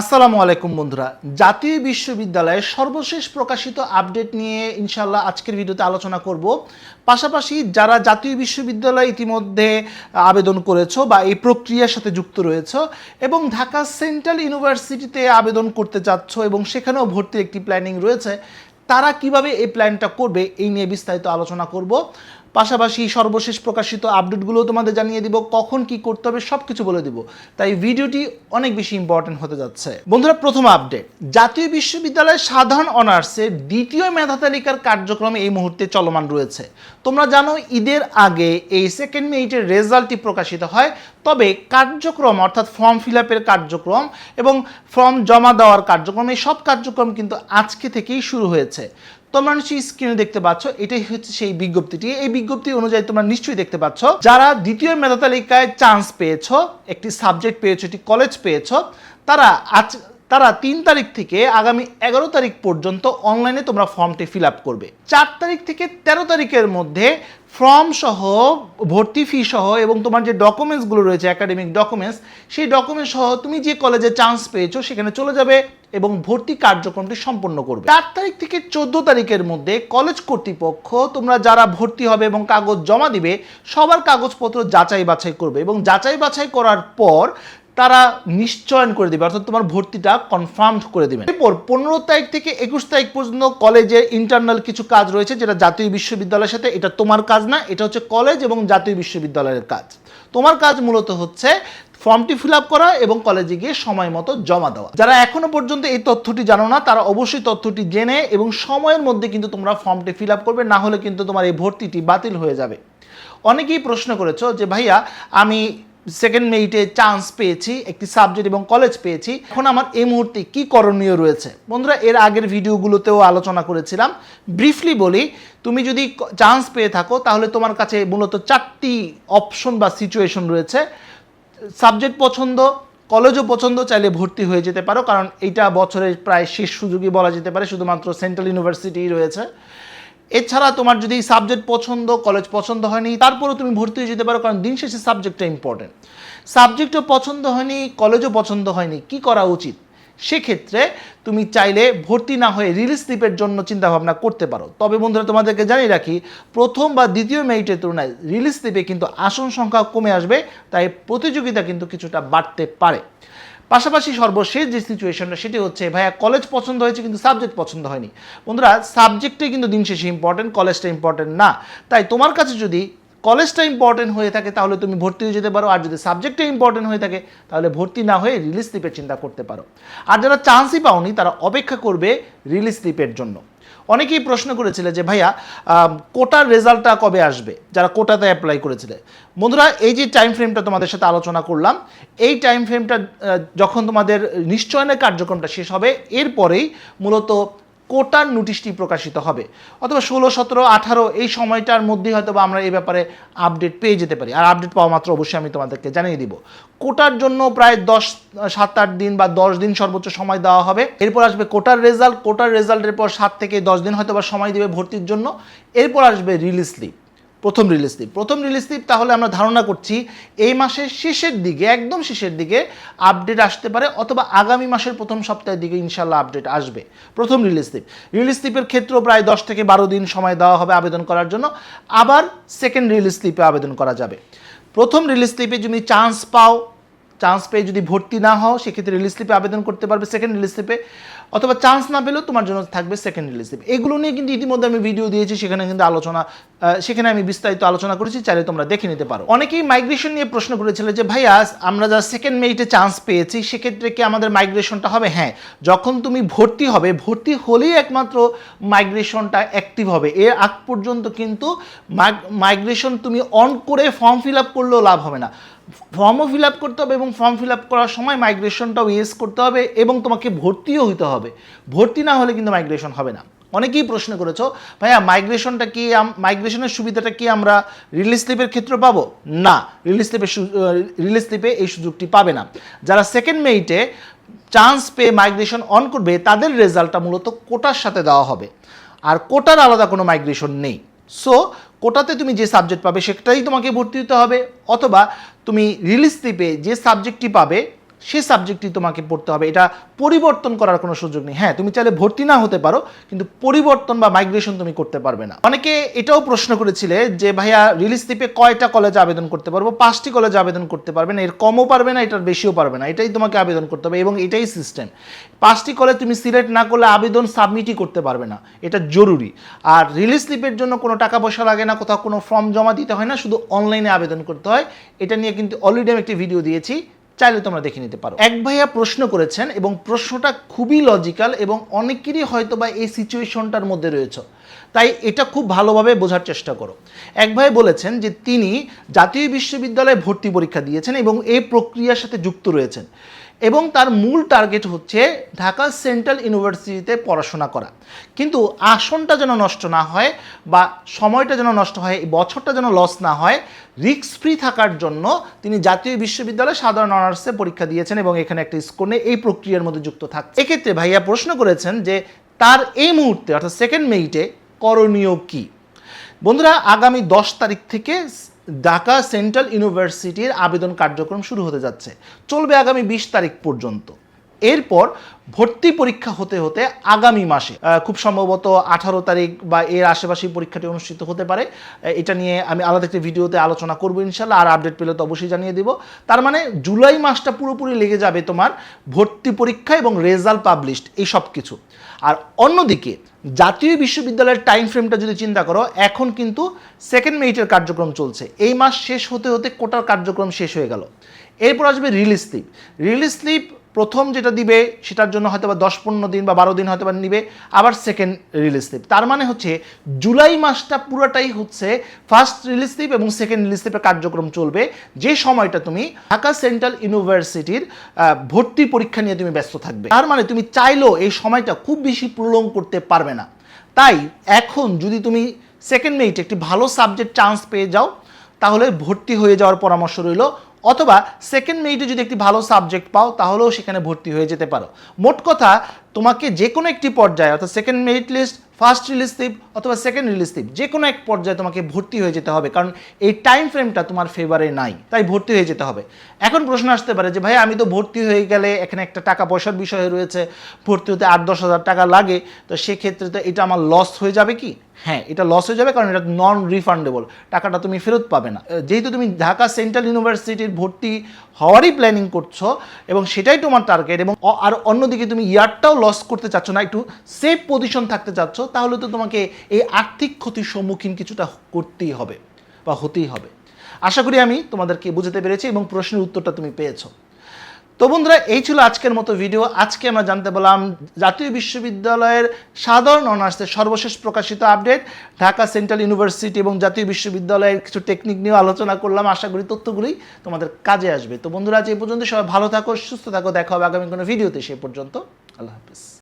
আসসালামু আলাইকুম বন্ধুরা, জাতীয় বিশ্ববিদ্যালয়ের সর্বশেষ প্রকাশিত আপডেট নিয়ে ইনশাল্লাহ আজকের ভিডিওতে আলোচনা করব। পাশাপাশি যারা জাতীয় বিশ্ববিদ্যালয়ে ইতিমধ্যে আবেদন করেছো বা এই প্রক্রিয়ার সাথে যুক্ত রয়েছে এবং ঢাকা সেন্ট্রাল ইউনিভার্সিটিতে আবেদন করতে যাচ্ছ এবং সেখানেও ভর্তির একটি প্ল্যানিং রয়েছে, তারা কিভাবে এই প্ল্যানটা করবে এই নিয়ে বিস্তারিত আলোচনা করব। পাশাপাশি সর্বশেষ প্রকাশিত আপডেটগুলো তোমাদের জানিয়ে দিব, কখন কি করতে হবে সব কিছু বলে দিব। তাই ভিডিওটি অনেক বেশি ইম্পর্টেন্ট হতে যাচ্ছে। বন্ধুরা, প্রথম আপডেট, জাতীয় বিশ্ববিদ্যালয়ের সাধারণ অনার্সের দ্বিতীয় মেধা তালিকার কার্যক্রম এই মুহূর্তে চলমান রয়েছে। তোমরা জানো ঈদের আগে এই সেকেন্ড মেরিটের রেজাল্টটি প্রকাশিত হয়, তবে কার্যক্রম অর্থাৎ ফর্ম ফিল আপের কার্যক্রম এবং ফর্ম জমা দেওয়ার কার্যক্রম এই সব কার্যক্রম কিন্তু আজকে থেকেই শুরু হয়েছে। তোমরা নিশ্চয়ই স্ক্রিনে দেখতে পাচ্ছ, এটাই হচ্ছে সেই বিজ্ঞপ্তিটি। এই বিজ্ঞপ্তি অনুযায়ী তোমরা নিশ্চয়ই দেখতে পাচ্ছ, যারা দ্বিতীয় মেধা তালিকায় চান্স পেয়েছো, একটি সাবজেক্ট পেয়েছো, একটি কলেজ পেয়েছো, তারা 3 তারিখ থেকে আগামী 11 তারিখ পর্যন্ত অনলাইনে তোমরা ফর্মটি ফিল আপ করবে। 4 তারিখ থেকে 13 তারিখের মধ্যে ফর্ম সহ, ভর্তি ফি সহ এবং তোমার যে ডকুমেন্টসগুলো রয়েছে একাডেমিক ডকুমেন্টস, সেই ডকুমেন্টস সহ তুমি যে কলেজে চান্স পেয়েছো সেখানে চলে যাবে এবং ভর্তি কার্যক্রমটি সম্পন্ন করবে। 4 তারিখ থেকে 14 তারিখের মধ্যে কলেজ কর্তৃপক্ষ তোমরা যারা ভর্তি হবে এবং কাগজ জমা দিবে সবার কাগজপত্র যাচাই বাছাই করবে এবং যাচাই বাছাই করার পর তারা নিশ্চয়ন করে দেবে, অর্থাৎ তোমার ভর্তিটা কনফার্ম করে দেবে। এরপর 15 তারিখ থেকে 21 তারিখ পর্যন্ত কলেজের ইন্টারনাল কিছু কাজ রয়েছে যেটা জাতীয় বিশ্ববিদ্যালয়ের সাথে, এটা তোমার কাজ না, এটা হচ্ছে কলেজ এবং জাতীয় বিশ্ববিদ্যালয়ের কাজ। তোমার কাজ মূলত হচ্ছে ফর্মটি ফিল আপ করা এবং কলেজে গিয়ে সময় মতো জমা দেওয়া। যারা এখনো পর্যন্ত এই তথ্যটি জানো না তারা অবশ্যই তথ্যটি জেনে এবং সময়ের মধ্যে কিন্তু তোমরা ফর্মটি ফিল আপ করবে, না হলে কিন্তু তোমার এই ভর্তিটি বাতিল হয়ে যাবে। অনেকেই প্রশ্ন করেছো যে ভাইয়া, আমি সেকেন্ড মেরিটে চান্স পেয়েছি, একটি সাবজেক্ট এবং কলেজ পেয়েছি, এখন আমার এই মুহূর্তে কি করণীয় রয়েছে? বন্ধুরা, এর আগের ভিডিওগুলোতেও আলোচনা করেছিলাম। ব্রিফলি বলি, তুমি যদি চান্স পেয়ে থাকো তাহলে তোমার কাছে মূলত 4টি অপশন বা সিচুয়েশন রয়েছে। সাবজেক্ট পছন্দ, কলেজও পছন্দ, চাইলে ভর্তি হয়ে যেতে পারো, কারণ এইটা বছরের প্রায় শেষ সুযোগই বলা যেতে পারে, শুধুমাত্র সেন্ট্রাল ইউনিভার্সিটি রয়েছে। এছাড়া তোমার যদি সাবজেক্ট পছন্দ, কলেজ পছন্দ হয়নি, তারপরেও তুমি ভর্তি হয়ে যেতে পারো, কারণ দিন শেষে সাবজেক্টটা ইম্পর্টেন্ট। সাবজেক্টও পছন্দ হয়নি, কলেজও পছন্দ হয়নি, কি করা উচিত? সেক্ষেত্রে তুমি চাইলে ভর্তি না হয়ে রিলিজ স্লিপের জন্য চিন্তাভাবনা করতে পারো। তবে বন্ধুরা, তোমাদেরকে জানিয়ে রাখি, প্রথম বা দ্বিতীয় মেরিটের তুলনায় রিলিজ স্লিপে কিন্তু আসন সংখ্যা কমে আসবে, তাই প্রতিযোগিতা কিন্তু কিছুটা বাড়তে পারে। পাশাপাশি সর্বশেষ যে সিচুয়েশনটা সেটি হচ্ছে, ভাইয়া কলেজ পছন্দ হয়েছে কিন্তু সাবজেক্ট পছন্দ হয়নি। বন্ধুরা, সাবজেক্টটাই কিন্তু দিন শেষে ইম্পর্টেন্ট, কলেজটা ইম্পর্টেন্ট না। তাই তোমার কাছে যদি কলেজটা ইম্পর্টেন্ট হয়ে থাকে তাহলে তুমি ভর্তি হয়ে যেতে পারো, আর যদি সাবজেক্টটা ইম্পর্টেন্ট হয়ে থাকে তাহলে ভর্তি না হয়ে রিলিজ স্লিপের চিন্তা করতে পারো। আর যারা চান্সই পাওনি তারা অপেক্ষা করবে রিলিজ স্লিপের জন্য। অনেকেই প্রশ্ন করেছিলে যে ভাইয়া, কোটার রেজাল্টটা কবে আসবে, যারা কোটাতে অ্যাপ্লাই করেছিলে। বন্ধুরা, এই যে টাইম ফ্রেমটা তোমাদের সাথে আলোচনা করলাম, এই টাইম ফ্রেমটা যখন তোমাদের নিশ্চয়নের কার্যক্রমটা শেষ হবে, এরপরেই মূলত কোটার নোটিশটি প্রকাশিত হবে, অথবা 16, 17, 18 এই সময়টার মধ্যেই হয়তো আমরা এই ব্যাপারে আপডেট পেয়ে যেতে পারি। আর আপডেট পাওয়া মাত্র অবশ্যই আমি তোমাদেরকে জানিয়ে দিব। কোটার জন্য প্রায় 7-8 দিন বা 10 দিন সর্বোচ্চ সময় দেওয়া হবে। এরপর আসবে কোটার রেজাল্ট, কোটার রেজাল্টের পর 7 থেকে 10 দিন হয়তো বা সময় দেবে ভর্তির জন্য। এরপর আসবে রিলিজ স্লিপ, প্রথম রিলিজ স্লিপ। তাহলে আমরা ধারণা করছি এই মাসের শেষের দিকে, একদম শেষের দিকে আপডেট আসতে পারে, অথবা আগামী মাসের প্রথম সপ্তাহের দিকে ইনশাল্লাহ আপডেট আসবে। প্রথম রিলিজ স্লিপের ক্ষেত্রেও প্রায় 10 থেকে 12 দিন সময় দেওয়া হবে আবেদন করার জন্য। আবার সেকেন্ড রিলিজ স্লিপে আবেদন করা যাবে। প্রথম রিলিজ স্লিপে যদি চান্স পেয়ে যদি ভর্তি না হও, সেক্ষেত্রে রিলিজ স্লিপে আবেদন করতে পারবে সেকেন্ড রিলিজ স্লিপে, অথবা চান্স না পেলেও তোমার জন্য থাকবে সেকেন্ড রিলিজ স্লিপ। এগুলো নিয়ে কিন্তু ইতিমধ্যে আমি ভিডিও দিয়েছি, সেখানে আমি বিস্তারিত আলোচনা করেছি, চাইলে তোমরা দেখে নিতে পারো। অনেকেই মাইগ্রেশন নিয়ে প্রশ্ন করেছিল যে ভাইয়া, আমরা যারা সেকেন্ড মেরিটে চান্স পেয়েছি সেক্ষেত্রে কি আমাদের মাইগ্রেশনটা হবে? হ্যাঁ, যখন তুমি ভর্তি হবে, ভর্তি হলেই একমাত্র মাইগ্রেশনটা অ্যাক্টিভ হবে। এর আগ পর্যন্ত কিন্তু মাইগ্রেশন তুমি অন করে ফর্ম ফিল আপ করলেও লাভ হবে না। ফর্মও ফিল আপ করতে হবে এবং ফর্ম ফিল আপ করার সময় মাইগ্রেশনটাও ইয়েস করতে হবে এবং তোমাকে ভর্তিও হইতে হবে। ভর্তি না হলে কিন্তু মাইগ্রেশন হবে না। অনেকেই প্রশ্ন করেছো, ভাইয়া মাইগ্রেশনের সুবিধাটা কি আমরা রিলিজ স্লিপের ক্ষেত্রে পাবো? না, রিলিজ স্লিপে এই সুযোগটি পাবে না। যারা সেকেন্ড মেরিটে চান্স পেয়ে মাইগ্রেশন অন করবে তাদের রেজাল্টটা মূলত কোটার সাথে দেওয়া হবে, আর কোটার আলাদা কোনো মাইগ্রেশন নেই। সো কোটাতে তুমি যে সাবজেক্ট পাবে সেটাই তোমাকে ভর্তি হতে হবে, অথবা তুমি রিলিজ স্লিপে যে সাবজেক্টটি পাবে সেই সাবজেক্টই তোমাকে পড়তে হবে, এটা পরিবর্তন করার কোনো সুযোগ নেই। হ্যাঁ, তুমি চাইলে ভর্তি না হতে পারো, কিন্তু পরিবর্তন বা মাইগ্রেশন তুমি করতে পারবে না। অনেকে এটাও প্রশ্ন করেছিলে যে ভাইয়া রিলিজ স্লিপে কয়টা কলেজে আবেদন করতে পারবো? 5টি কলেজে আবেদন করতে পারবে না, এর কমও পারবে না, এটার বেশিও পারবে না, এটাই তোমাকে আবেদন করতে হবে এবং এটাই সিস্টেম। 5টি কলেজ তুমি সিলেক্ট না করলে আবেদন সাবমিটই করতে পারবে না, এটা জরুরি। আর রিলিজ স্লিপের জন্য কোনো টাকা পয়সা লাগে না, কোথাও কোনো ফর্ম জমা দিতে হয় না, শুধু অনলাইনে আবেদন করতে হয়। এটা নিয়ে কিন্তু অলরেডি আমি একটি ভিডিও দিয়েছি, চাইলে তোমরা দেখে নিতে পারো। এক ভাইয়া প্রশ্ন করেছেন এবং প্রশ্নটা খুবই লজিক্যাল এবং অনেকেরই হয়তো বা এই সিচুয়েশনটার মধ্যে রয়েছে, তাই এটা খুব ভালোভাবে বোঝার চেষ্টা করো। এক ভাই বলেছেন যে তিনি জাতীয় বিশ্ববিদ্যালয়ে ভর্তি পরীক্ষা দিয়েছেন এবং এই প্রক্রিয়ার সাথে যুক্ত রয়েছেন এবং তার মূল টার্গেট হচ্ছে ঢাকা সেন্ট্রাল ইউনিভার্সিটিতে পড়াশোনা করা, কিন্তু আসনটা যেন নষ্ট না হয় বা সময়টা যেন নষ্ট হয়, এই বছরটা যেন লস না হয়, রিস্ক ফ্রি থাকার জন্য তিনি জাতীয় বিশ্ববিদ্যালয়ে সাধারণ অনার্সে পরীক্ষা দিয়েছেন এবং এখানে একটা স্কোর নিয়ে এই প্রক্রিয়ার মধ্যে যুক্ত থাকছে। এক্ষেত্রে ভাইয়া প্রশ্ন করেছেন যে তার এই মুহূর্তে অর্থাৎ 2nd মেতে করণীয় কী? বন্ধুরা, আগামী 10 তারিখ থেকে ঢাকা সেন্ট্রাল ইউনিভার্সিটির আবেদন কার্যক্রম শুরু হতে যাচ্ছে, চলবে আগামী 20 তারিখ পর্যন্ত। এরপর ভর্তি পরীক্ষা হতে হতে আগামী মাসে খুব সম্ভবত 18 তারিখ বা এর আশেপাশেই পরীক্ষাটি অনুষ্ঠিত হতে পারে। এটা নিয়ে আমি আলাদা একটা ভিডিওতে আলোচনা করবো ইনশাল্লাহ, আর আপডেট পেলে তো অবশ্যই জানিয়ে দেব। তার মানে জুলাই মাসটা পুরোপুরি লেগে যাবে তোমার ভর্তি পরীক্ষা এবং রেজাল্ট পাবলিশড এই সব কিছু। আর অন্যদিকে জাতীয় বিশ্ববিদ্যালয়ের টাইম ফ্রেমটা যদি চিন্তা করো, এখন কিন্তু 2nd মেটের কার্যক্রম চলছে, এই মাস শেষ হতে হতে কোটার কার্যক্রম শেষ হয়ে গেল। এরপর আসবে রিলিজ স্লিপ। রিলিজ স্লিপ প্রথম যেটা দিবে সেটার জন্য হয়তো বা 10-15 দিন বা 12 দিন হয়তো বা নিবে, আবার 2nd রিলিজ স্লিপ। তার মানে হচ্ছে জুলাই মাসটা পুরোটাই হচ্ছে ফার্স্ট রিলিজ স্লিপ এবং 2nd রিলিজ স্লিপের কার্যক্রম চলবে, যে সময়টা তুমি ঢাকা সেন্ট্রাল ইউনিভার্সিটির ভর্তি পরীক্ষা নিয়ে তুমি ব্যস্ত থাকবে। তার মানে তুমি চাইলেও এই সময়টা খুব বেশি প্রলং করতে পারবে না। তাই এখন যদি তুমি 2nd মেতে একটি ভালো সাবজেক্ট চান্স পেয়ে যাও, তাহলে ভর্তি হয়ে যাওয়ার পরামর্শ রইল, অথবা 2nd মেতে যদি একটি ভালো সাবজেক্ট পাও তাহলেও সেখানে ভর্তি হয়ে যেতে পারো। মোট কথা, তোমাকে যে কোনো একটি পর্যায়ে অর্থাৎ 2nd merit list, first release slip অথবা 2nd রিলিজ স্লিপ, যে কোনো এক পর্যায়ে তোমাকে ভর্তি হয়ে যেতে হবে, কারণ এই টাইম ফ্রেমটা তোমার ফেভারে নাই, তাই ভর্তি হয়ে যেতে হবে। এখন প্রশ্ন আসতে পারে যে ভাই আমি তো ভর্তি হয়ে গেলে এখানে একটা টাকা পয়সার বিষয় রয়েছে, ভর্তি হতে 8-10 হাজার টাকা লাগে, তো সেক্ষেত্রে তো এটা আমার লস হয়ে যাবে কি? হ্যাঁ, এটা লস হয়ে যাবে, কারণ এটা নন রিফান্ডেবল, টাকাটা তুমি ফেরত পাবে না। যেহেতু তুমি ঢাকা সেন্ট্রাল ইউনিভার্সিটির ভর্তি হওয়ারই প্ল্যানিং করছো এবং সেটাই তোমার টার্গেট, এবং আর অন্যদিকে তুমি ইয়ারটাও লস করতে চাচ্ছ না, একটু সেফ পজিশন থাকতে চাচ্ছ, তাহলে তো তোমাকে এই আর্থিক ক্ষতির সম্মুখীন কিছুটা করতেই হবে বা হতেই হবে। আশা করি আমি তোমাদেরকে বুঝতে পেরেছি এবং প্রশ্নের উত্তরটা তুমি পেয়েছো। তো বন্ধুরা, এই ছিল আজকের মতো ভিডিও। আজকে আমরা জানতে পারলাম জাতীয় বিশ্ববিদ্যালয়ের সাধারণ অনার্সের সর্বশেষ প্রকাশিত আপডেট, ঢাকা সেন্ট্রাল ইউনিভার্সিটি এবং জাতীয় বিশ্ববিদ্যালয়ের কিছু টেকনিক নিয়েও আলোচনা করলাম। আশা করি তথ্যগুলি তোমাদের কাজে আসবে। তো বন্ধুরা, আজ এই পর্যন্ত, সবাই ভালো থাকো, সুস্থ থাকো, দেখা হবে আগামী কোনো ভিডিওতে। সে পর্যন্ত আল্লাহ হাফিজ।